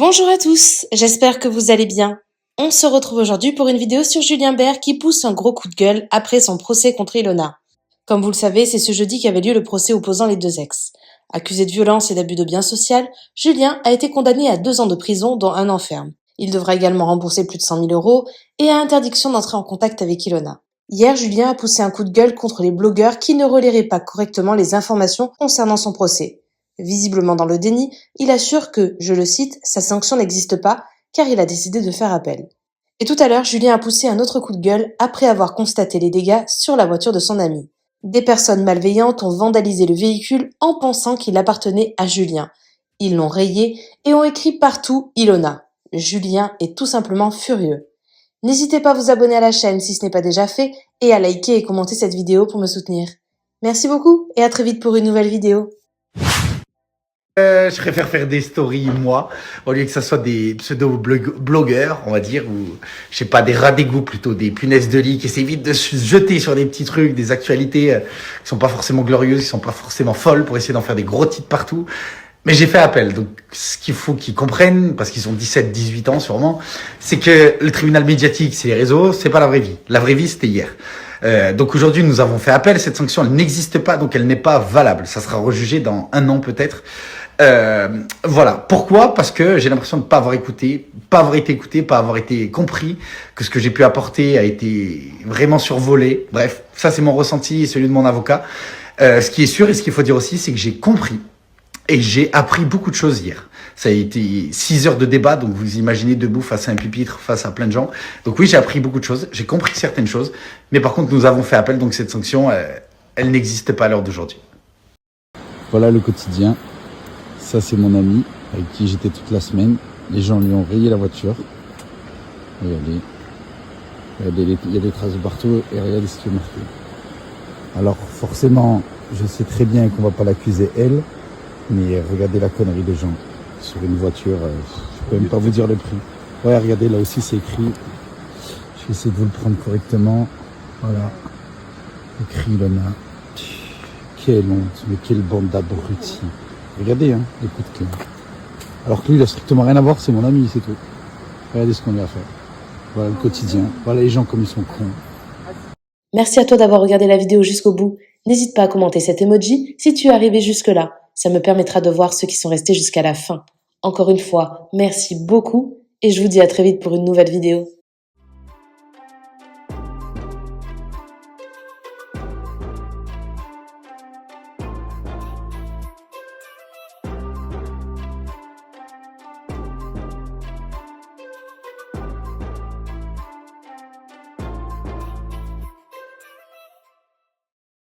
Bonjour à tous, j'espère que vous allez bien. On se retrouve aujourd'hui pour une vidéo sur Julien Bert qui pousse un gros coup de gueule après son procès contre Ilona. Comme vous le savez, c'est ce jeudi qu'avait lieu le procès opposant les deux ex. Accusé de violence et d'abus de biens social, Julien a été condamné à 2 ans de prison dont 1 an ferme. Il devra également rembourser plus de 100 000 € et a interdiction d'entrer en contact avec Ilona. Hier, Julien a poussé un coup de gueule contre les blogueurs qui ne relayaient pas correctement les informations concernant son procès. Visiblement dans le déni, il assure que, je le cite, sa sanction n'existe pas car il a décidé de faire appel. Et tout à l'heure, Julien a poussé un autre coup de gueule après avoir constaté les dégâts sur la voiture de son ami. Des personnes malveillantes ont vandalisé le véhicule en pensant qu'il appartenait à Julien. Ils l'ont rayé et ont écrit partout Ilona. Julien est tout simplement furieux. N'hésitez pas à vous abonner à la chaîne si ce n'est pas déjà fait et à liker et commenter cette vidéo pour me soutenir. Merci beaucoup et à très vite pour une nouvelle vidéo. Je préfère faire des stories, moi, au lieu que ça soit des pseudo-blogueurs, on va dire, ou, je sais pas, des rats d'égout plutôt, des punaises de lit qui essaient vite de se jeter sur des petits trucs, des actualités qui sont pas forcément glorieuses, qui sont pas forcément folles pour essayer d'en faire des gros titres partout. Mais j'ai fait appel, donc ce qu'il faut qu'ils comprennent, parce qu'ils ont 17, 18 ans sûrement, c'est que le tribunal médiatique, c'est les réseaux, c'est pas la vraie vie. La vraie vie, c'était hier. Donc aujourd'hui, nous avons fait appel, cette sanction, elle n'existe pas, donc elle n'est pas valable. Ça sera rejugé dans 1 an peut-être. Voilà. Pourquoi? Parce que j'ai l'impression de ne pas avoir écouté, pas avoir été écouté, pas avoir été compris, que ce que j'ai pu apporter a été vraiment survolé. Bref, ça c'est mon ressenti et celui de mon avocat. Ce qui est sûr et ce qu'il faut dire aussi, c'est que j'ai compris et j'ai appris beaucoup de choses hier. Ça a été 6 heures de débat, donc vous imaginez debout face à un pupitre, face à plein de gens. Donc oui, j'ai appris beaucoup de choses, j'ai compris certaines choses, mais par contre nous avons fait appel, donc cette sanction, elle n'existe pas à l'heure d'aujourd'hui. Voilà le quotidien. Ça, c'est mon ami avec qui j'étais toute la semaine. Les gens lui ont rayé la voiture. Regardez. Regardez, il y a des traces de partout et regardez ce qui est marqué. Alors, forcément, je sais très bien qu'on va pas l'accuser elle, mais regardez la connerie des gens sur une voiture. Je peux même pas vous dire le prix. Ouais, regardez, là aussi, c'est écrit. Je vais essayer de vous le prendre correctement. Voilà. Écrit Ilona. Quelle honte, mais quelle bande d'abrutis. Regardez, hein, les coups de clé. Alors que lui, il a strictement rien à voir, c'est mon ami, c'est tout. Regardez ce qu'on lui a fait. Voilà le quotidien. Voilà les gens comme ils sont cons. Merci à toi d'avoir regardé la vidéo jusqu'au bout. N'hésite pas à commenter cet emoji si tu es arrivé jusque-là. Ça me permettra de voir ceux qui sont restés jusqu'à la fin. Encore une fois, merci beaucoup et je vous dis à très vite pour une nouvelle vidéo.